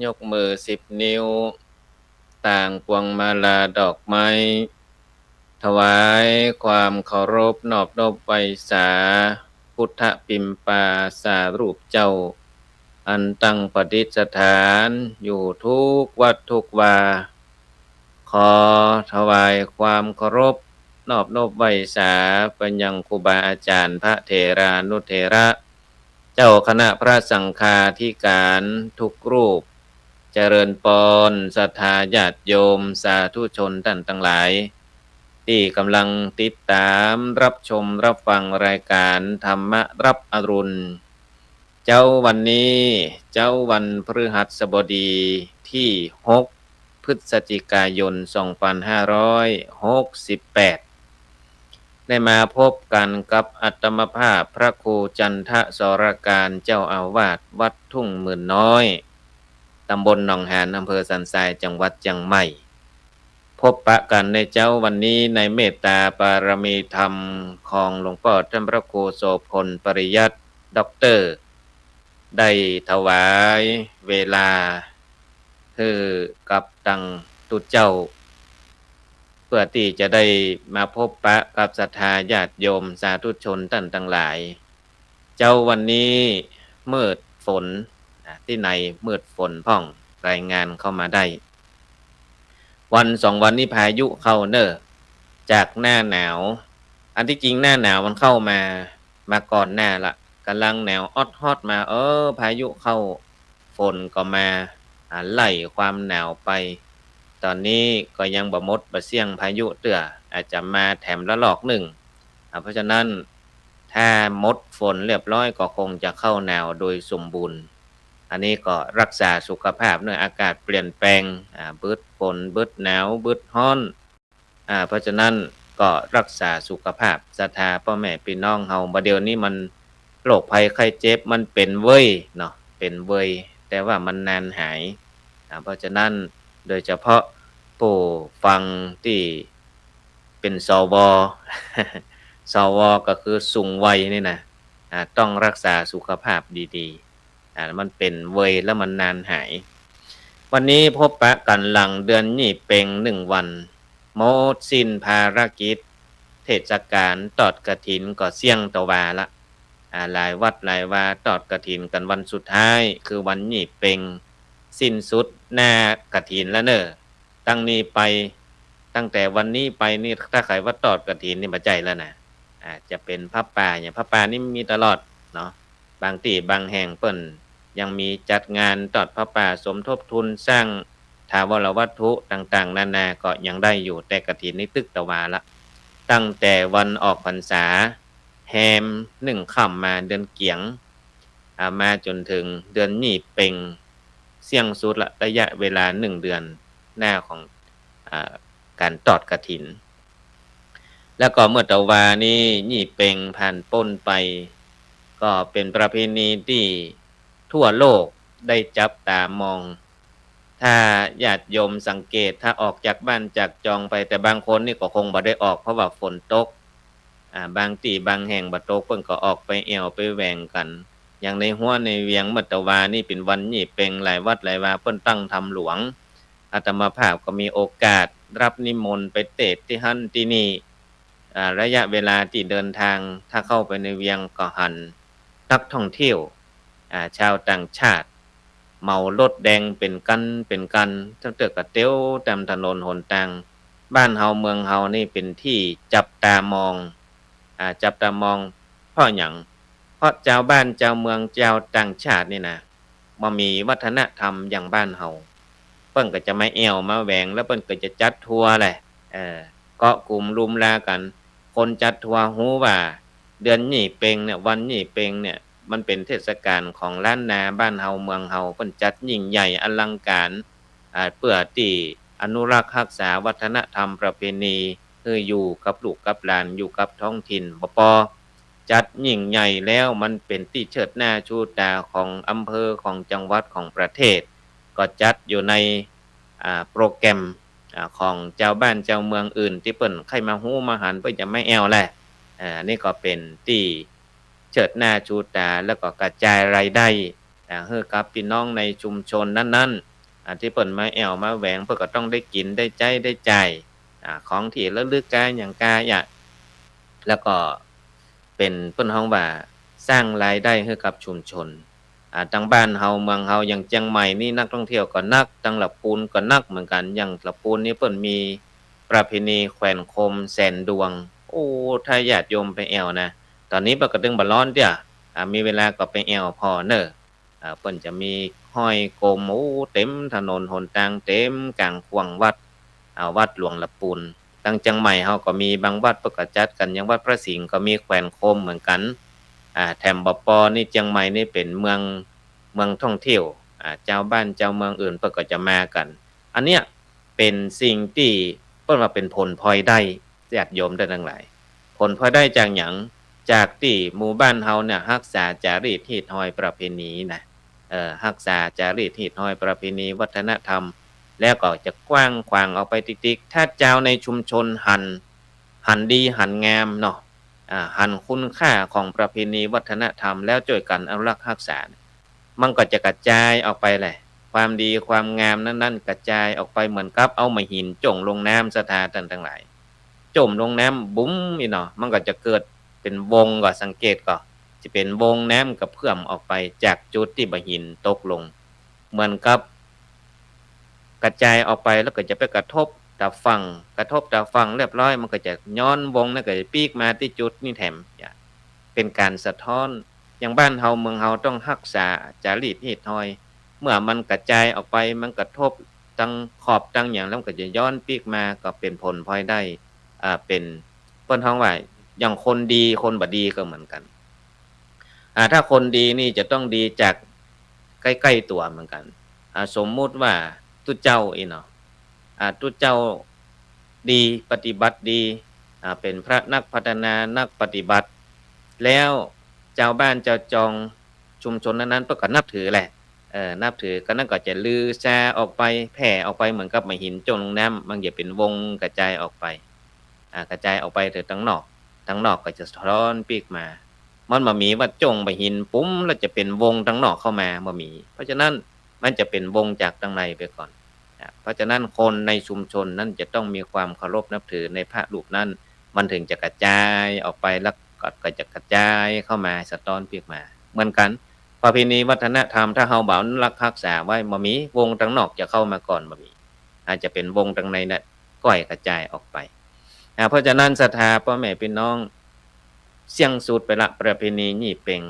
ยกมือ10 นิ้วต่างพวงมาลาดอกไม้ถวายความเคารพนอบน้อมไหว้สาพุทธปิมปาสารูปเจ้าอันตั้งประดิษฐานอยู่ทุกวัดทุกวาขอถวายความเคารพนอบน้อมไหว้สาไปยังครูบาอาจารย์พระเถรานุเถระเจ้าคณะพระสังฆาธิการทุกรูปเจริญปอนศรัทธาญาติโยมสาธุชนท่านทั้งหลายที่กำลังติดตามรับชมรับฟังรายการธรรมรับอรุณเจ้าวันนี้เจ้าวันพฤหัสบดีที่6พฤศจิกายน2568ได้มาพบกันกับอัตมภาพพระครูจันทสรการเจ้าอาวาสวัดทุ่งหมื่นน้อยตำบลหนองหานอำเภอสันทรายจังหวัดเชียงใหม่พบปะกันในเจ้าวันนี้ในเมตตาบารมีธรรมของหลวงพ่อท่านพระครูโสพลปริยัติด็อกเตอร์ได้ถวายเวลาคือกับตังตุเจ้าเพื่อที่จะได้มาพบปะกับศรัทธาญาติโยมสาธุชนท่านทั้งหลายเจ้าวันนี้มืดฝนที่ไหนมืดฝนพ่องรายงานเข้ามาได้วัน2 วันนี้พายุเข้าเนอะจากหน้าหนาวอันที่จริงหน้าหนาวมันเข้ามาก่อนหน้าละกำลังหนาวออดฮอดมาพายุเข้าฝนก็มาไล่ความหนาวไปตอนนี้ก็ยังบ่หมดบ่เสี่ยงพายุเตื้ออาจจะมาแถมละลอกหนึ่งเพราะฉะนั้นถ้าหมดฝนเรียบร้อยก็คงจะเข้าหนาวโดยสมบูรณ์อันนี้ก็รักษาสุขภาพเนื่องอากาศเปลี่ยนแปลงบึดฝนบึดหนาวบึดร้อนเพราะฉะนั้นก็รักษาสุขภาพศรัทธาพ่อแม่พี่น้องเฮาบัดเดี๋ยวนี้มันโรคภัยไข้เจ็บมันเป็นเว้ยเนาะเป็นเว้ยแต่ว่ามันนานหายเพราะฉะนั้นโดยเฉพาะผู้ฟังที่เป็นสวสวก็คือสูงวัยนี่นะต้องรักษาสุขภาพดีๆมันเป็นเวยแล้วมันนานหายวันนี้พบปะกันหลังเดือนยี่เพ็ง1 วันหมดสิ้นภารกิจเทศกาลตอดกฐินก็เสี่ยงตะวาละหลายวัดหลายวาตอดกฐินกันวันสุดท้ายคือวันยี่เพ็งสิ้นสุดหน้ากฐินแล้วเนอะตั้งแต่วันนี้ไปนี่ถ้าใครว่าตอดกฐินนี่มาใจแล้วนะจะเป็นพระป่าอย่างพระป่านี่มีตลอดเนาะบางที่บางแห่งเปิ้นยังมีจัดงานตอดพระป่าสมทบทุนสร้างถาวรวัตถุต่างๆนานาก็ยังได้อยู่แต่กฐินนี่ตึกตะวาละตั้งแต่วันออกพรรษาแฮม1 ค่ำมาเดือนเกียงมาจนถึงเดือนยี่เพ็งเสี่ยงสุดละระยะเวลา1 เดือนหน้าของการตอดกฐินแล้วก็เมื่อตะวานี้ยี่เพ็งผ่านพ้นไปก็เป็นประเพณีที่ทั่วโลกได้จับตามองถ้าญาติโยมสังเกตถ้าออกจากบ้านจากจองไปแต่บางคนนี่ก็คงบ่ได้ออกเพราะว่าฝนตกบางที่บางแห่งบ่ตกเพิ่นก็ออกไปแอวไปแหว่งกันอย่างในหัวในเวียงมัตตวานี่เป็นวันยี่เพ็งหลายวัดหลายวาเพิ่นตั้งธรรมหลวงอาตมาภาพก็มีโอกาสรับนิมนต์ไปเทศน์ที่หั่นที่นี่ระยะเวลาที่เดินทางถ้าเข้าไปในเวียงก็หันนักท่องเที่ยวชาวต่างชาติเมารถแดงเป็นกันทั้งเตือกกระเตี้ยวตามถนนหนทางบ้านเฮาเมืองเฮานี่เป็นที่จับตามองเพราะหยังเพราะเจ้าบ้านเจ้าเมืองเจ้าต่างชาตินี่นะบ่มีวัฒนธรรมอย่างบ้านเฮาเปิ้นก็จะมาแอวมาแหวงแล้วเปิ้นก็จะจัดทัวร์แหละเกาะกลุ่มรุมลากันคนจัดทัวร์ฮู้ว่าเดือนยี่เพ็งเนี่ยวันยี่เพ็งเนี่ยมันเป็นเทศกาลของล้านนาบ้านเฮาเมืองเฮาเพิ่นจัดยิ่งใหญ่อลังการเพื่อที่อนุรักษ์รักษาวัฒนธรรมประเพณีคืออยู่กับลูกกับหลานอยู่กับท้องถิ่นบ่ปอจัดยิ่งใหญ่แล้วมันเป็นที่เชิดหน้าชูตาของอำเภอของจังหวัดของประเทศก็จัดอยู่ในโปรแกรมของเจ้าบ้านเจ้าเมืองอื่นที่เปิ้นใครมาฮู้มาหันเปิ้นจะไม่แอวแหละนี่ก็เป็นที่เชิดหน้าชูตาแล้วก็กระจายรายได้ ให้กับพี่น้องในชุมชนนั้นๆที่เปิ่นมาแอวมาแหวงเพิ่นก็ต้องได้กินได้ใช้ได้จ่ายของที่ระลึกกาหยังกาอยากแล้วก็เป็นเปิ้นฮ้องว่าสร้างรายได้ให้กับชุมชนทางบ้านเฮาเมืองเฮาอย่างเชียงใหม่นี่นักท่องเที่ยวก็นักทางลำพูนก็นักเหมือนกันอย่างลำพูนนี่เปิ้นมีประเพณีแขวนโคมแสนดวงโอ้ถ้าญาติโยมไปแอวนะตอนนี้เปิ้นก็ดึงบ่ร้อนเด้อมีเวลาก็ไปแอวพอเน้อเปิ้นจะมีห้อยโคมโอ้เต็มถนนหนทางเต็มกลางขวางวัดวัดหลวงลำพูนทางเชียงใหม่เฮาก็มีบางวัดเพิ่นก็จัดกันอย่างวัดพระสิงห์ก็มีแขวนโคมเหมือนกันแถมบ่พอนี่เชียงใหม่นี่เป็นเมืองท่องเที่ยวเจ้าบ้านเจ้าเมืองอื่นเพิ่นก็จะมากันอันเนี้ยเป็นสิ่งที่เปิ้นว่าเป็นผลพลอยได้ญาติโยมได้ทั้งหลายผลพลอยได้จากหยังจากที่หมู่บ้านเฮาเนี่ยรักษาจารีตฮีตฮอยประเพณีนะรักษาจารีตฮีตฮอยประเพณีวัฒนธรรมแล้วก็จะกว้างขวางออกไปติ๊กๆถ้าเจ้าในชุมชนหันดีหันงามเนาะหันคุณค่าของประเพณีวัฒนธรรมแล้วช่วยกันอนุรักษ์รักษามันก็จะกระจายออกไปแหละความดีความงามนั้นๆกระจายออกไปเหมือนกับเอามาหินจ่งลงน้ำสถานทั้งหลายจมลงน้ำบุ้มอีเนาะมันก็จะเกิดเป็นวงก็สังเกตก็จะเป็นวงน้ำกระเพื่อมออกไปจากจุดที่บหินตกลงเหมือนกับกระจายออกไปแล้วก็จะไปกระทบตาฝั่งเรียบร้อยมันก็จะย้อนวงนั่นก็จะปีกมาที่จุดนี่แถมเป็นการสะท้อนอย่างบ้านเฮาเมืองเฮาต้องรักษาจารีตฮีตฮอยเมื่อมันกระจายออกไปมันกระทบตั้งขอบตั้งอย่างแล้วก็จะย้อนปีกมาก็เป็นผลพลอยได้เป็นเปิ้นฮ้องว่าอย่างคนดีคนบ่ดีก็เหมือนกันถ้าคนดีนี่จะต้องดีจากใกล้ๆตัวเหมือนกันสมมุติว่าตุเจ้าอีเนาะตุเจ้าดีปฏิบัติดีเป็นพระนักพัฒนานักปฏิบัติแล้วเจ้าบ้านเจ้าจองชุมชนนั้นๆเพิ่นก็นับถือแหละนับถือก็นั่นก็จะลือชาออกไปแผ่ออกไปเหมือนกับมะหินโจงลงน้ำมันจะเป็นวงกระจายออกไปกระจายออกไปถึงทั้งนอกก็จะสะท้อนปีกมามันบ่มีว่าจงมะหินปุ๊มแล้วจะเป็นวงทั้งนอกเข้ามาบ่มีเพราะฉะนั้นมันจะเป็นวงจากทางในไปก่อนเพราะฉะนั้นคนในชุมชนนั้นจะต้องมีความเคารพนับถือในพระรูปนั้นมันถึงจะกระจายออกไปแล้วก็จะกระจายเข้ามาสะท้อนปีกมาเหมือนกันประเพณีวัฒนธรรมถ้าเฮาบ่อนุรักษ์รักษาไว้บ่มีวงทางนอกจะเข้ามาก่อนบ่มีอาจจะเป็นวงทางในน่ะก้อยกระจายออกไปเพราะฉะนั้นศรัทธาพ่อแม่พี่น้องเสี่ยงสูตรไปละประเพณียี่เป็ง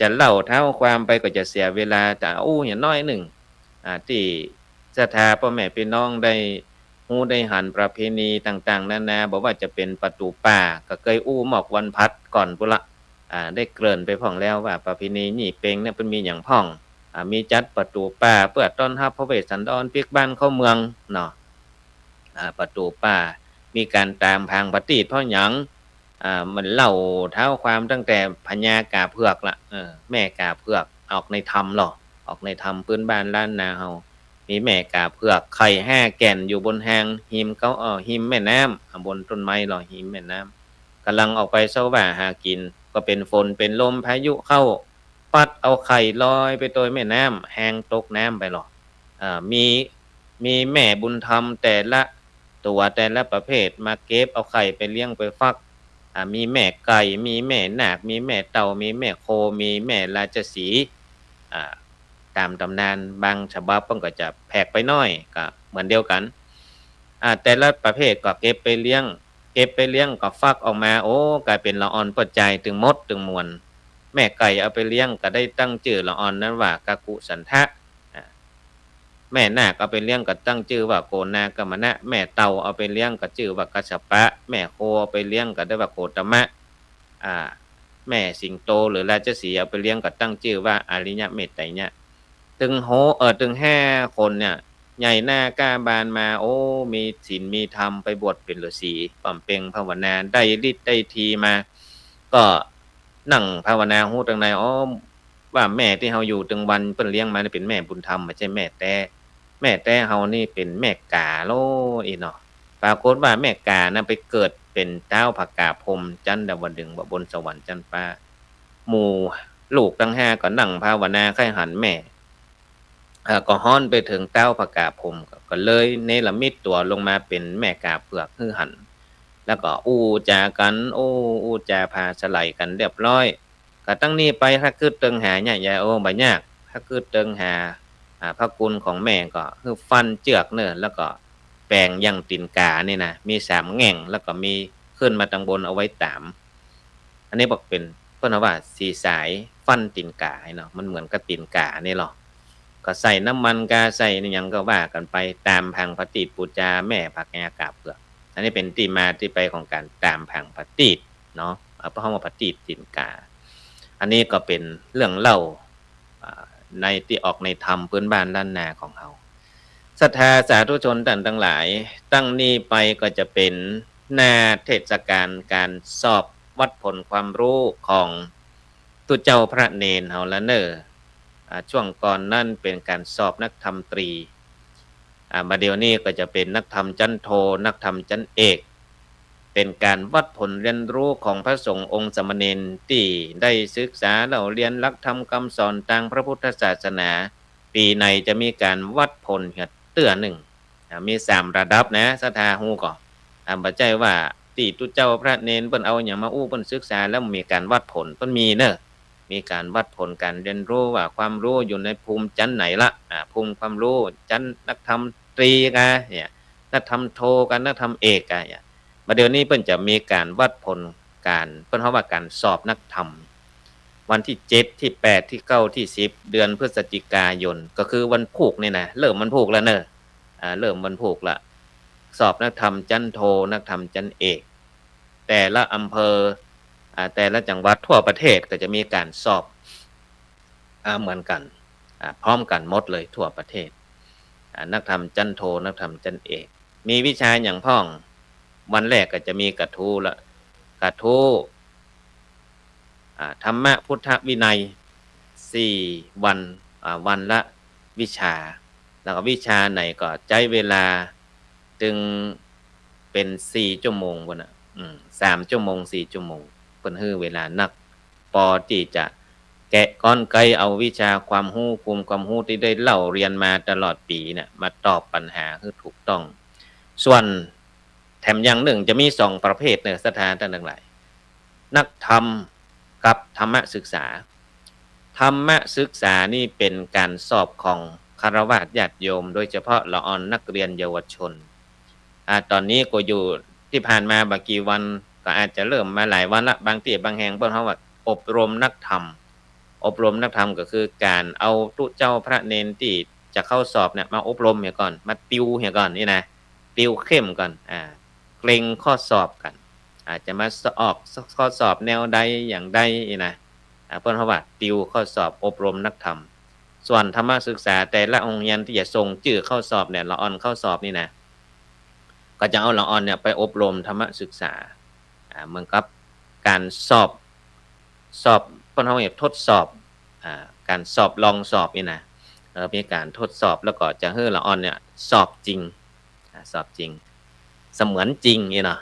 จะเล่าเท้าความไปก็จะเสียเวลาแต่อย่างน้อยหนึ่งที่ศรัทธาพ่อแม่พี่น้องได้ฮู้ได้หันประเพณีต่างๆนานาบ่ว่าจะเป็นประตูป่าก็เคยหมอกวันพัดก่อนพุนละได้เกริ่นไปพ้องแล้วว่าประเพณียี่เป็งเนี่ยเพิ่นมีหยังพ้องมีจัดประตูป่าเพื่อต้อนรับพระเวสสันดรพลิกบ้านเข้าเมืองเนาะประตูป่ามีการตามพางปฏิเพราะหยังมันเล่าเท้าความตั้งแต่พญากาเผือกละแม่กาเผือกออกในธรรมหรอออกในธรรมพื้นบ้านล้านนาเฮามีแม่กาเผือกไข่5แก่นอยู่บนแหงหิมเขาหิมแม่น้ำบนต้นไม้หรอหิมแม่น้ำกำลังออกไปเสว่าหากินก็เป็นฝนเป็นลมพายุเข้าปัดเอาไข่ลอยไปโดยแม่น้ำแหงตกน้ำไปหรอมีแม่บุญธรรมแต่ละตัวแต่ละประเภทมาเก็บเอาไข่ไปเลี้ยงไปฟักมีแม่ไก่มีแม่นาคมีแม่เต่ามีแม่โคมีแม่ราชสีห์ตามตำนานบางฉบับมันก็จะแผกไปหน่อยก็เหมือนเดียวกันแต่ละประเภทก็เก็บไปเลี้ยงก็ฟักออกมากลายเป็นละอ่อนปัจจัยถึงมดถึงมวลแม่ไก่เอาไปเลี้ยงก็ได้ตั้งชื่อละอ่อนนั้นว่ากากุสันทะแม่นาคเอาไปเลี้ยงก็ตั้งชื่อว่าโกนากมณะแม่เต่าเอาไปเลี้ยงก็ชื่อว่ากัสสปะแม่โคเอาไปเลี้ยงก็ได้ว่าโคตมะแม่สิงโตหรือราชสีห์เอาไปเลี้ยงก็ตั้งชื่อว่าอาริยะเมตไตรเนี่ยถึง5คนเนี่ยใหญ่หน้ากล้าบานมามีศีลมีธรรมไปบวชเป็นฤาษีบำเพ็ญภาวนาได้ฤทธิ์ได้ทีมาก็นั่งภาวนาฮู้ตรงในว่าแม่ที่เฮาอยู่ตึงวันเพิ่นเลี้ยงมานี่เป็นแม่บุญธรรมไม่ใช่แม่แต่เฮานี่เป็นแม่กาโลอีเนาะปรากฏว่าแม่กานะไปเกิดเป็นเท้าผกาพรหมจันทดาวดึงส์บนสวรรค์จันฟ้าหมู่ ลูกตั้งห้าก็นั่งภาวนาใครหันแม่ก็ฮ้อนไปถึงเต้าผกาผมก็เลยเนรมิตตัวลงมาเป็นแม่กาเผือกฮือหันแล้วก็อู้จากันอู้จาพาสไลกันเรียบร้อยก็ตั้งนี้ไปถ้าคือเติงหาเนี่ยอย่าโอ้บ่ยากถ้าคือเติงหาพระคุณของแม่ก็คือฟันเจือกเนอะแล้วก็แปลงยังตินกานี่นะมี3แง่งแล้วก็มีขึ้นมาตังบนเอาไว้ตามอันนี้บอกเป็นเพิ่นว่า4สายฟันตินกาเนาะมันเหมือนกับตินกานี่หรอก็ใส่น้ำมันกาใส่หยังก็ว่ากันไปตามพังปฏิปูจาแม่ผักงากาเปลือกอันนี้เป็นที่มาที่ไปของการตามพังปฏิเนาะเพราะว่าปฏิตินกาอันนี้ก็เป็นเรื่องเล่าในที่ออกในธรรมพื้นบ้านล้านนาของเราศรัทธาสาธุชนท่านทั้งหลายตั้งนี้ไปก็จะเป็นหน้าเทศกาลการสอบวัดผลความรู้ของตุเจ้าพระเนนเฮาละเนอช่วงก่อนนั่นเป็นการสอบนักธรรมตรีมาเดี๋ยวนี้ก็จะเป็นนักธรรมชั้นโทนักธรรมชั้นเอกเป็นการวัดผลเรียนรู้ของพระสงฆ์องค์สมณเณรที่ได้ศึกษาเราเรียนหลักธรรมคำสอนทางพระพุทธศาสนาปีในจะมีการวัดผลเตื้อหนึ่งมี3ระดับนะศรัทธาฮู้ก่อนปัจจัยว่าที่ตุเจ้าพระเนนเปิ้นเอาอย่างมาอู้เปิ้นศึกษาแล้วมีการวัดผลเปิ้นมีเนอะมีการวัดผลการเรียนรู้ว่าความรู้อยู่ในภูมิชั้นไหนละภูมิความรู้ชั้นนักธรรมตรีกันเนี่ยนักธรรมโทกันนักธรรมเอกกันเนี่ยมาเดี๋ยวนี้เปิ้นจะมีการวัดผลการเปิ้นเฮาว่าการสอบนักธรรมวันที่7ที่8ที่9ที่10เดือนพฤศจิกายนก็คือวันผูกนี่นะเริ่มวันผูกแล้วเนอะเริ่มวันผูกละสอบนักธรรมชั้นโทนักธรรมชั้นเอกแต่ละอำเภอแต่ละจังหวัดทั่วประเทศก็จะมีการสอบเหมือนกันพร้อมกันหมดเลยทั่วประเทศนักธรรมชั้นโทนักธรรมชั้นเอกมีวิชาอย่างพ่องวันแรกก็จะมีกระทู้ละกระทู้ธรรมะพุทธวินัย4วันวันละวิชาแล้วก็วิชาไหนก็ใช้เวลาจึงเป็น4ชั่วโมงบ่น่ะ3ชั่วโมง4ชั่วโมงเพิ่นฮื้อเวลานักพอที่จะแกะก้อนไกเอาวิชาความรู้ภูมิความรู้ที่ได้เล่าเรียนมาตลอดปีเนี่ยมาตอบปัญหาคือถูกต้องส่วนแถมอย่างหนึ่งจะมี2ประเภทเนอะศรัทธาท่านทั้งหลายนักธรรมกับธรรมศึกษาธรรมศึกษานี่เป็นการสอบของฆราวาสญาติโยมโดยเฉพาะละอ่อนนักเรียนเยาวชนตอนนี้ก็อยู่ที่ผ่านมาบางกี่วันก็อาจจะเริ่มมาหลายวันละบางที่บางแห่งเพิ่นเฮาว่าอบรมนักธรรมอบรมนักธรรมก็คือการเอาตุเจ้าพระเนนที่จะเข้าสอบเนี่ยมาอบรมเหี่ยก่อนมาติวเหี่ยก่อนนี่นะติวเข้มก่อนเกรงข้อสอบกันอาจจะมาออกข้อสอบแนวใดอย่างใดนี่นะเพิ่นเฮาว่าติวข้อสอบอบรมนักธรรมส่วนธรรมศึกษาแต่ละโรงเรียนที่จะส่งชื่อเข้าสอบเนี่ยละอ่อนเข้าสอบนี่นะก็จะเอาละอ่อนเนี่ยไปอบรมธรรมศึกษาเหมือนกับการสอบเพิ่นเฮาเรียกทดสอบการสอบลองสอบนี่นะมีการทดสอบแล้วก็จะให้ละอ่อนเนี่ยสอบจริงสอบจริงเสมือนจริงนี่เนาะ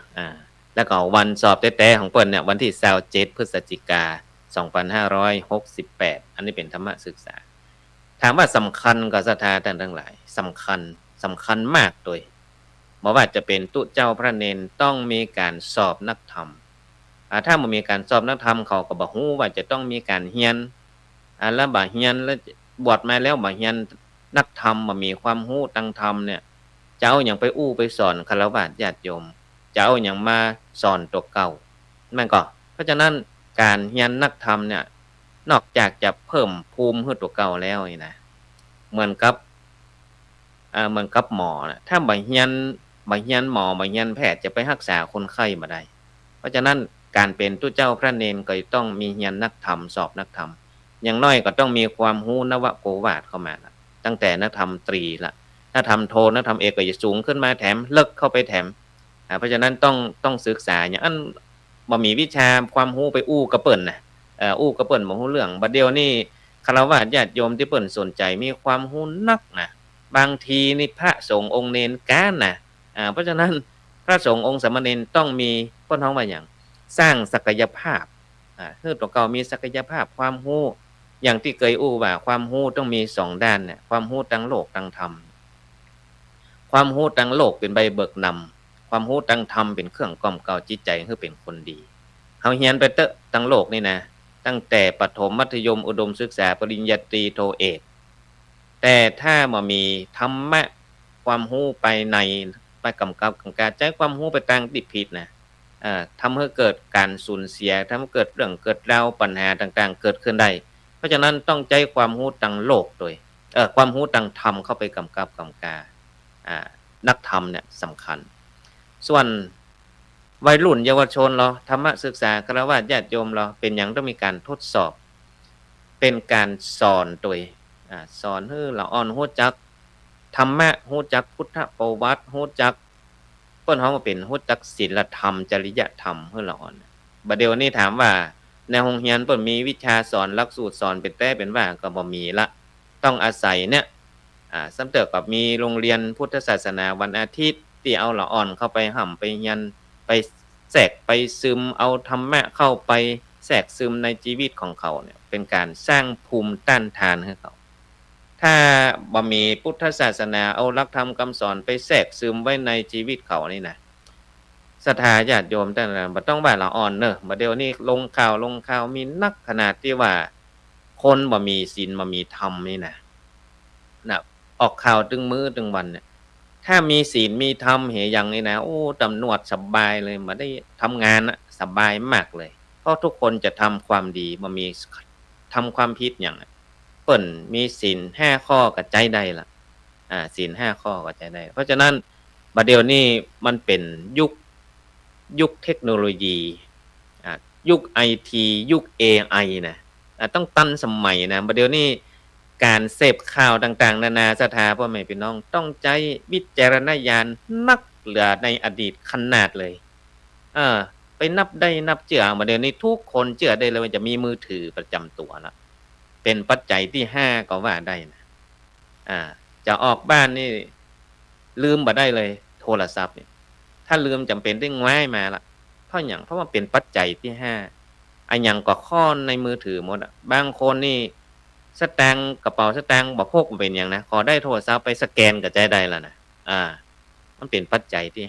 แล้วก็วันสอบแท้ๆของเพิ่นเนี่ยวันที่27พฤศจิกายน2568อันนี้เป็นธรรมศึกษาถามว่าสำคัญกับศรัทธาท่านทั้งหลายสำคัญมากโดยบ่ว่าจะเป็นตุเจ้าพระเนนต้องมีการสอบนักธรรมถ้าบ่มีการสอบนักธรรมเขาก็บ่ฮู้ว่าจะต้องมีการเรียนแล้วบ่เรียนแล้วบวชมาแล้วบ่เรียนนักธรรมบ่มีความรู้ทางธรรมเนี่ยจะเอาหยังไปอู้ไปสอนฆราวาสญาติโยมจะเอาหยังมาสอนตัวเก่าแม่นก็เพราะฉะนั้นการเรียนนักธรรมเนี่ยนอกจากจะเพิ่มภูมิให้ตัวเก่าแล้วนี่นะเหมือนกับหมอนะถ้าบ่เรียนหมอบ่เรียนแพทย์จะไปรักษาคนไข้บ่ได้เพราะฉะนั้นการเป็นตุเจ้าพระเนนก็ต้องมีเรียนนักธรรมสอบนักธรรมอย่างน้อยก็ต้องมีความรู้นวโกวาทเข้ามาละตั้งแต่นักธรรมตรีละถ้าทำโทนักธรรมเอกก็จะสูงขึ้นมาแถมเลิกเข้าไปแถมเพราะฉะนั้นต้องศึกษาอย่างอันบ่มีวิชาความรู้ไปอู้กับเปิ้นน่ะอู้กับเปิ้นบ่ฮู้เรื่องบัดเดี๋ยวนี้ฆราวาสญาติโยมที่เปิ้นสนใจมีความรู้นักนะบางทีนี่พระสงฆ์องค์เณรกานน่ะเพราะฉะนั้นพระสงฆ์องค์สามเณรต้องมีเพิ่นฮ้องว่าหยังสร้างศักยภาพ คือตัวเก่ามีศักยภาพความรู้อย่างที่เคยอู้ว่าความรู้ต้องมี2ด้านเนี่ยความรู้ทางโลกทางธรรมความรู้ทางโลกเป็นใบเบิกนำความรู้ทางธรรมเป็นเครื่องกล่อมเกลาจิตใจให้เป็นคนดีเฮาเรียนไปเตอะทางโลกนี่นะตั้งแต่ประถมมัธยมอุดมศึกษาปริญญาตรีโทเอกแต่ถ้าบ่มีธรรมะความรู้ไปในไปกำกับกำกาใจความรู้ไปทางที่ผิดนะทำให้เกิดการสูญเสียทำให้เกิดเรื่องเกิดราวปัญหาต่างๆเกิดขึ้นได้เพราะฉะนั้นต้องใช้ความรู้ทางโลกโดยความรู้ทางธรรมเข้าไปกำกับกำกานักธรรมเนี่ยสำคัญส่วนวัยรุ่นเยาวชนเราธรรมศึกษาฆราวาสญาติโยมเราเป็นอย่างต้องมีการทดสอบเป็นการสอนโดยสอนให้เราอ่อนรู้จักธรรมะรู้จักพุทธประวัติรู้จักเปิ้นเฮาก็เป็นรู้จักศีลธรรมจริยธรรมให้เราอ่อนบัดเดี๋ยวนี้ถามว่าในโรงเรียนเปิ้นมีวิชาสอนหลักสูตรสอนเป็นแต่เป็นว่าก็บ่มีละต้องอาศัยเนี่ยสำเติบกับมีโรงเรียนพุทธศาสนาวันอาทิตย์ที่เอาละอ่อนเข้าไปห่ำไปยันไปแทรกไปซึมเอาธรรมะเข้าไปแทรกซึมในชีวิตของเขาเนี่ยเป็นการสร้างภูมิต้านทานให้เขาถ้าบ่มีพุทธศาสนาเอาหลักธรรมคำสอนไปแทรกซึมไว้ในชีวิตเขานี่นะศรัทธาญาติโยมแต่ละบ่ต้องว่าละอ่อนเด้อบัดเดี๋ยวนี้ลงข่าวมีนักขนาดที่ว่าคนบ่มีศีลบ่มีธรรมนี่นะออกข่าวตึงมื้อตึงวันเนี่ยถ้ามีศีลมีธรรมเหหยังนี่นะโอ้ตำรวจสบายเลยบ่ได้ทำงานน่ะสบายมากเลยเพราะทุกคนจะทำความดีบ่มีทำความผิดหยังเปิ้นมีศีล5ข้อก็ใจได้ล่ะศีล5ข้อก็ใจได้เพราะฉะนั้นบัดเดี๋ยวนี้มันเป็นยุคเทคโนโลยียุคไอทียุคเอไอนะต้องทันสมัยนะบัดเดี๋ยวนี้การเสพข่าวต่างๆนานาศรัทธาพ่อแม่พี่น้องต้องใช้วิจารณญาณนักเหลือในอดีตขนาดเลยเออไปนับได้นับเจือบัดเดี๋ยวนี้ทุกคนเชื่อได้เลยว่าจะมีมือถือประจำตัวแล้วเป็นปัจจัยที่5ก็ว่าได้นะจะออกบ้านนี่ลืมบ่ได้เลยโทรศัพท์เนี่ยถ้าลืมจำเป็นต้องง้ายมาล่ะเพราะหยังเพราะว่าเป็นปัจจัยที่5อันหยังก็ข้อในมือถือหมดบางคนนี่สแตงค์กระเป๋าสแตงค์บ่พกเป็นหยังนะขอได้โทรศัพท์ไปสแกนก็ใจได้แล้วนะมันเป็นปัจจัยที่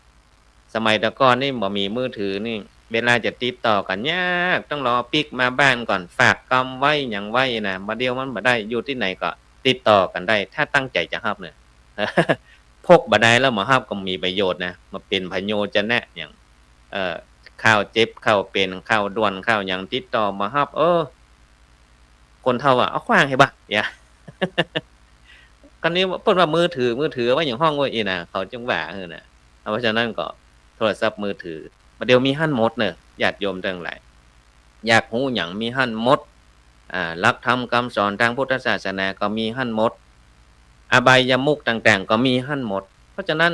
5สมัยแต่ก่อนนี่บ่มีมือถือนี่เวลาจะติดต่อกันยากต้องรอปิกมาบ้านก่อนฝากกำไว้หยังไว้นะบัดเดียวมันบ่ได้อยู่ที่ไหนก็ติดต่อกันได้ถ้าตั้งใจจะรับเนี่ย พกบ่ได้แล้วมารับก็มีประโยชน์นะมาเป็นพโยชนะหยังข่าวเจ็บข่าวเป็นข่าวด่วนข่าวหยังติดต่อมารับคนเฒ่าอะเอาขว้างให้บ่อย่า คันนี้เพิ่นว่ามือถือไว้หยังห้องไว้อีน่ะเขาจังว่าน่ะเพราะฉะนั้นก็โทรศัพท์มือถือบัดเดี๋ยวมีหั้นหมดเด้อญาติโยมทั้งหลายอยากรู้หยังมีหั้นหมดหลักธรรมคำสอนทางพุทธศาสนาก็มีหั้นหมดอบายมุขต่างๆก็มีหั้นหมดเพราะฉะนั้น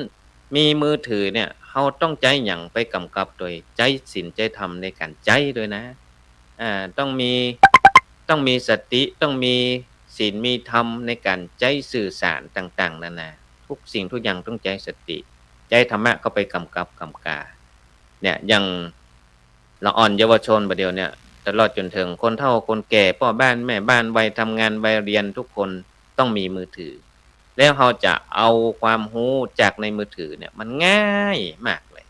มีมือถือเนี่ยเฮาต้องใช้หยังไปกำกับโดยใช้ศีลใช้ธรรมในการใช้ด้วยนะต้องมีสติต้องมีศีลมีธรรมในการใช้สื่อสารต่างๆนานาทุกสิ่งทุกอย่างต้องใช้สติใช้ธรรมะเข้าไปกำกับกำกาเนี่ยอย่างละอ่อนเยาวชนบัดเดี๋ยวเนี่ยตลอดจนถึงคนเฒ่าคนแก่พ่อบ้านแม่บ้านวัยทำงานวัยเรียนทุกคนต้องมีมือถือแล้วเราจะเอาความรู้จากในมือถือเนี่ยมันง่ายมากเลย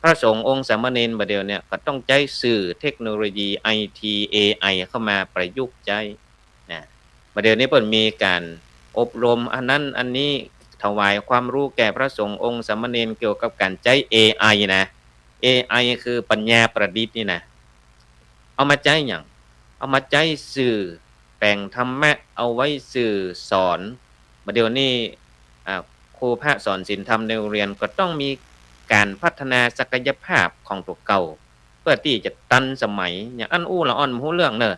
พระสงฆ์องค์สามเณรบัดเดี๋ยวเนี่ยก็ต้องใช้สื่อเทคโนโลยีไอทีเอไอเข้ามาประยุกต์ใช้นะบัดเดี๋ยวนี้เพิ่นมีการอบรมอันนั้นอันนี้ถวายความรู้แก่พระสงฆ์องค์สามเณรเกี่ยวกับการใช้เอไอนะเอไอคือปัญญาประดิษฐ์นี่นะเอามาใช้หยังเอามาใช้สื่อแปลงธรรมะเอาไว้สื่อสอนบัดเดี๋ยวนี้ครูพระสอนศีลธรรมในโรงเรียนก็ต้องมีการพัฒนาศักยภาพของตัวเก่าเพื่อที่จะทันสมัยอย่างอันอู้ละอ่อนบ่รู้เรื่องเด้อ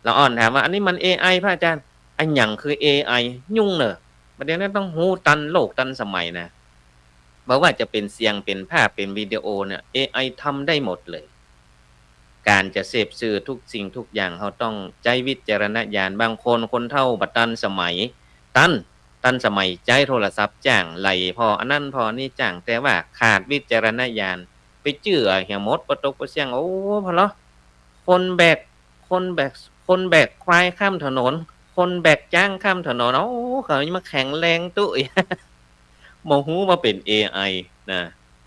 ละอ่อนถามว่าอันนี้มันเอไอพระอาจารย์อันหยังคือเอไอยุ่งเด้อบัดเดี๋ยวนี้ต้องรู้ทันโลกทันสมัยนะบ่ว่าจะเป็นเสียงเป็นภาพเป็นวิดีโอเนี่ยเอไอทำได้หมดเลยการจะเสพสื่อทุกสิ่งทุกอย่างเราต้องใช้วิจารณญาณบางคนเฒ่าบ่ทันสมัยทันสมัยใช้โทรศัพท์จ้างไหลพออันนั้นพอนี่จ้างแต่ว่าขาดวิจารณญาณไปเชื่อเหี่ยหมดบ่ตกบ่เสี่ยงโอ้พอเหรอ คนแบกคนแบกคนแบกควายข้ามถนนคนแบกจ้างข้ามถนนโอ้เขามาแข็งแรงตุ้ย โมหูมาเป็น AI นะ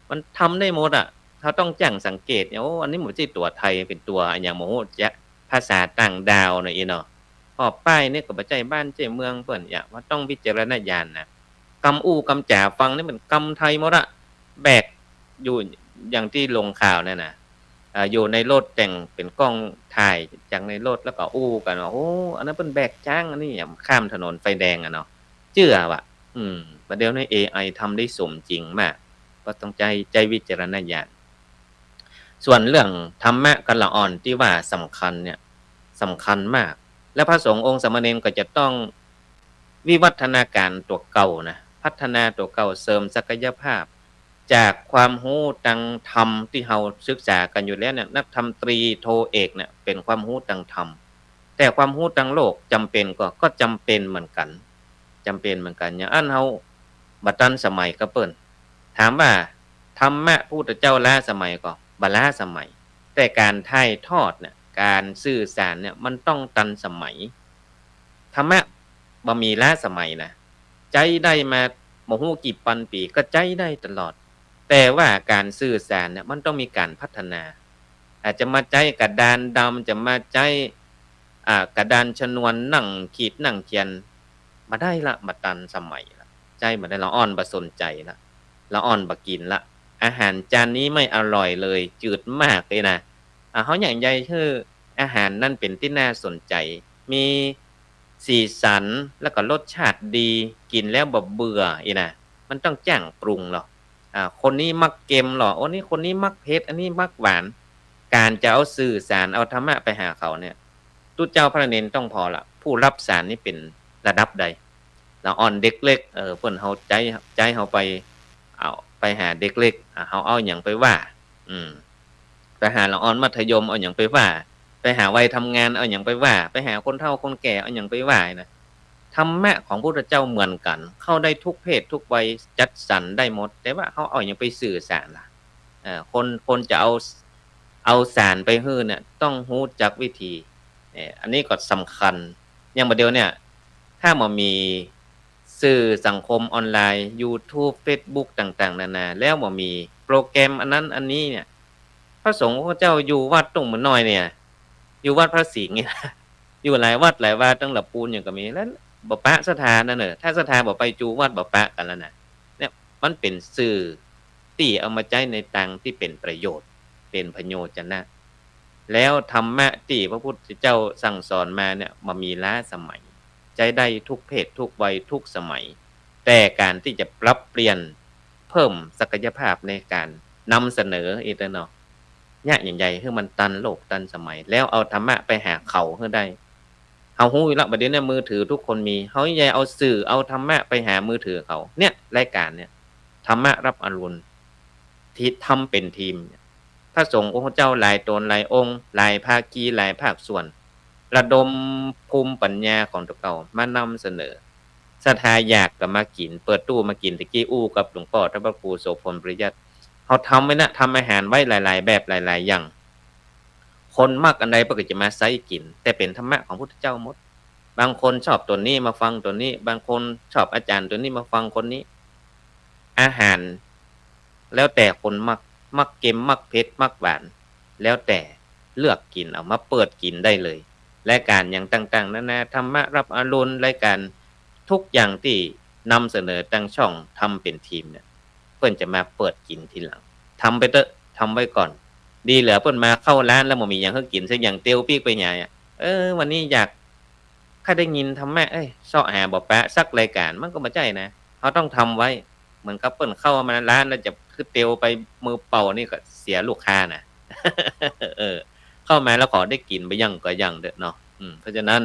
มันทำได้หมดอ่ะเขาต้องจ้างสังเกตเนี่ยโอ้อันนี้มันไม่ใช่ตัวไทยเป็นตัวอย่างโมโหจะภาษาต่างดาวหน่อยเนาะพอป้ายเนี่ยก็บ่ใจบ้านใจเมืองเพิ่นอย่าว่าต้องวิจารณญาณนะกำอู้กำจ๋าฟังนี่มันกำไทยหมดอะแบกอยู่อย่างที่ลงข่าวนั่นน่ะอยู่ในรถแต่งเป็นกล้องถ่ายจากในรถแล้วก็อู้กันว่าโอ้อันนั้นเป็นแบกจ้างอันนี้ข้ามถนนไฟแดงอะเนาะเชื่อว่ะประเดี๋ยวนี้ AI ทำได้สมจริงมากก็ต้องใจวิจารณญาณส่วนเรื่องธรรมะกันละอ่อนที่ว่าสำคัญเนี่ยสำคัญมาก และพระสงฆ์องค์สามเณรก็จะต้องวิวัฒนาการตัวเก่านะพัฒนาตัวเก่าเสริมศักยภาพจากความรู้ทางธรรมที่เราศึกษากันอยู่แล้วเนี่ยนักธรรมตรีโทเอกเนี่ยเป็นความรู้ทางธรรมแต่ความรู้ทางโลกจำเป็นก็จำเป็นเหมือนกันจำเป็นเหมือนกันอย่างอันเฮาบัดทันสมัยก็เปิ้นถามว่าธรรมะพุทธเจ้าล้าสมัยก็บ่ล้าสมัยแต่การถ่ายทอดเนี่ยการสื่อสารเนี่ยมันต้องทันสมัยธรรมะบ่มีล้าสมัยนะใจได้มาบ่ฮู้กี่พันปีก็ใจได้ตลอดแต่ว่าการสื่อสารเนี่ยมันต้องมีการพัฒนาอาจจะมาใจกระดานดำจะมาใจกระดานชนวนนั่งขีดนั่งเขียนบ่ได้ละบ่ทันสมัยละใจบ่ได้ละอ่อนบ่สนใจละละอ่อนบ่กินละอาหารจานนี้ไม่อร่อยเลยจืดมากเลยนะเฮาอย่างใหญ่คืออาหารนั่นเป็นที่น่าสนใจมีสีสันแล้วก็รสชาติดีกินแล้วบ่เบื่ออีน่ะมันต้องจ้างปรุงเหรอคนนี้มักเค็มเหรอโอ้นี่คนนี้มักเผ็ดอันนี้มักหวานการจะเอาสื่อสารเอาธรรมะไปหาเขาเนี่ยตุเจ้าพระเนนต้องพอละผู้รับสารนี่เป็นระดับใดละอ่อนเด็กเล็กเพิ่นเฮาใจเฮาไปเอาไปหาเด็กเล็กเฮาเอาหยังไปว่าอืมไปหาละอ่อนมัธยมเอาหยังไปว่าไปหาวัยทำงานเอาหยังไปว่าไปหาคนเฒ่าคนแก่เอาหยังไปว่านะธรรมะของพุทธเจ้าเหมือนกันเข้าได้ทุกเพศทุกวัยจัดสรรได้หมดแต่ว่าเขาเอาหยังไปสื่อสารล่ะคนจะเอาสารไปฮื้อเนี่ยต้องรู้จักวิธีอันนี้ก็สำคัญอย่างบัดเดียวเนี่ยถ้าบ่มีสื่อสังคมออนไลน์ยูทูบเฟซบุ๊กต่างๆนานาแล้วบ่มีโปรแกรมอันนั้นอันนี้เนี่ยพระสงฆ์พระเจ้าอยู่วัดตรงเหมือนน้อยเนี่ยอยู่วัดพระสิงห์นี่ อยู่หลายวัดหลายวาตั้งหลับปูนอย่างก็มีแล้วบ่ปะศรัทธานั่นเด้อถ้าศรัทธาบ่ไปจูวัดบ่ปะกันแล้วน่ะเนี่ยมันเป็นสื่อที่เอามาใช้ในทางที่เป็นประโยชน์เป็นพโยชนะแล้วธรรมะที่พระพุทธเจ้าสั่งสอนมาเนี่ยบ่มีล้าสมัยใช้ได้ทุกเพศทุกวัยทุกสมัยแต่การที่จะปรับเปลี่ยนเพิ่มศักยภาพในการนำเสนออีกแล้วเนาะยากอย่างใหญ่คือมันตันโลกตันสมัยแล้วเอาธรรมะไปหาเขาให้ได้เฮาฮู้อยู่แล้วบัดนี้เนี่ยมือถือทุกคนมีเฮาอย่าเอาสื่อเอาธรรมะไปหามือถือเขาเนี่ยรายการเนี่ยธรรมะรับอรุณที่ทำเป็นทีมพระสงฆ์องค์เจ้าหลายตนหลายองค์หลายภาคีหลายภาคส่วนระดมภูมิปัญญาของตัวเก่ามานำเสนอศรัทธาอยากก็มากินเปิดตู้มากินตะกี้อู้กับหลวงพ่อท่านพระครูโสพลปริยัติเขาทำไว้นะทำอาหารไว้หลายๆแบบหลายๆอย่างคนมักอันใดเพิ่นก็จะมาใช้กินแต่เป็นธรรมะของพุทธเจ้าหมดบางคนชอบตัวนี้มาฟังตัวนี้บางคนชอบอาจารย์ตัวนี้มาฟังคนนี้อาหารแล้วแต่คนมักเค็มมักเผ็ดมักหวานแล้วแต่เลือกกินเอามาเปิดกินได้เลยรายการอย่างต่างๆนานาธรรมะรับอรุณรายการทุกอย่างที่นำเสนอตั้งช่องทำเป็นทีมเนี่ยเพิ่นจะมาเปิดกินทีหลังทำไปเถอะทำไว้ก่อนดีเหลือเพิ่นมาเข้าร้านแล้วบ่มีหยังให้กินสักอย่างเตียวปีกไปหยังอะวันนี้อยากข้าได้ยินธรรมะเซาะหาบ่แปะสักรายการมันก็บ่ใช่นะเขาต้องทำไว้เหมือนกับเพิ่นเข้ามาร้านแล้วจะคือเตียวไปมือเปล่านี่ก็เสียลูกค้านะ เออเข้ามาแล้วขอได้กินบ่ยังก็ยังเด้อเนาะเพราะฉะนั้น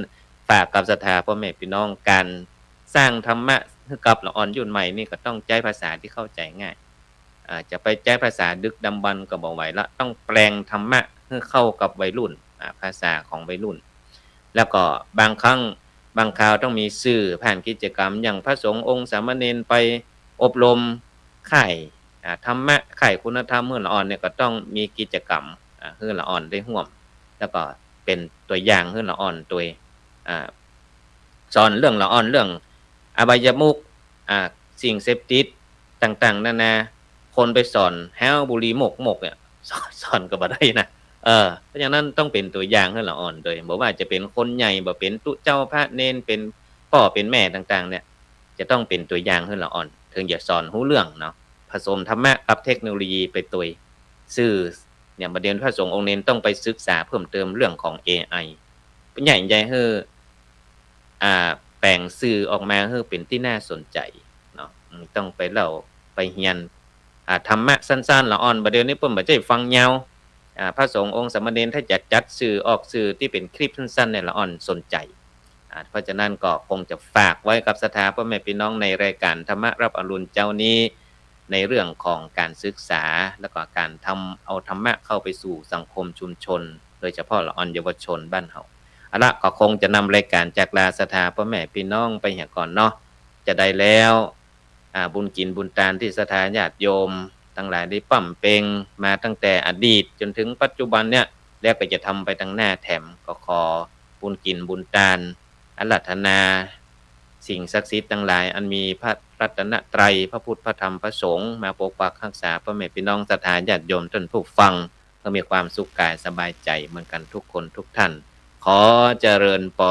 ฝากกับศรัทธาพ่อแม่พี่น้องการสร้างธรรมะให้กับละอ่อนยุ่นใหม่นี่ก็ต้องใช้ภาษาที่เข้าใจง่ายจะไปใช้ภาษาดึกดำบรรพ์ก็บ่ไหวแล้วต้องแปลงธรรมะให้เข้ากับวัยรุ่นภาษาของวัยรุ่นแล้วก็บางครั้งบางคราวต้องมีสื่อผ่านกิจกรรมอย่างพระสงฆ์องค์สามเณรไปอบรมค่ายธรรมะค่ายคุณธรรมเฮือละอ่อนเนี่ยก็ต้องมีกิจกรรมเฮือละอ่อนได้ร่วม แล้วก็เป็นตัวอย่างให้ละอ่อนตัวอ่าสอนเรื่องละอ่อนเรื่องอบายมุขสิ่งเสพติดต่างๆนานาคนไปสอนแห้วบุหรี่หมกเนี่ยสอนก็บ่ได้นะเพราะฉะนั้นต้องเป็นตัวอย่างให้ละอ่อนโดยบ่ว่าจะเป็นคนใหญ่บ่เป็นตุเจ้าพระเณรเป็นพ่อเป็นแม่ต่างๆเนี่ยจะต้องเป็นตัวอย่างให้ละอ่อนถึงจะสอนรู้เรื่องเนาะผสมธรรมะกับเทคโนโลยีไปตัวซื่อเนี่ยประเด็นพระสงฆ์องค์เน้นต้องไปศึกษาเพิ่มเติมเรื่องของเอไอเป็นใหญ่ใจให้แปลงสื่อออกมาให้เป็นที่น่าสนใจเนาะต้องไปเล่าไปเรียนธรรมะสั้นๆละอ่อนประเดี๋ยวนี้เพิ่นบ่ได้ฟังยาวพระสงฆ์องค์สามเณรถ้าจะจัดสื่อออกสื่อที่เป็นคลิปสั้นๆเนี่ยละอ่อนสนใจเพราะฉะนั้นก็คงจะฝากไว้กับศรัทธาพ่อแม่พี่น้องในรายการธรรมะรับอรุณเจ้านี้ในเรื่องของการศึกษาแล้วก็การเอาธรรมะเข้าไปสู่สังคมชุมชนโดยเฉพาะละอ่อนเยาวชนบ้านเฮาเอาละก็คงจะนำรายการจากลาศรัทธาพ่อแม่พี่น้องไปเหียก่อนเนาะจะได้แล้วบุญกินบุญทานที่ศรัทธาญาติโยมทั้งหลายได้ปั้มเปงมาตั้งแต่อดีตจนถึงปัจจุบันเนี่ยแล้วก็จะทำไปทางหน้าแถมก็ขอบุญกินบุญทานอาราธนาสิ่งศักดิ์สิทธิ์ทั้งหลายอันมีพระรัตนตรัยพระพุทธพระธรรมพระสงฆ์มาปกปักรักษาพ่อแม่พี่น้องศรัทธาญาติโยมท่านผู้ฟังก็มีความสุขกายสบายใจเหมือนกันทุกคนทุกท่านขอเจริญพร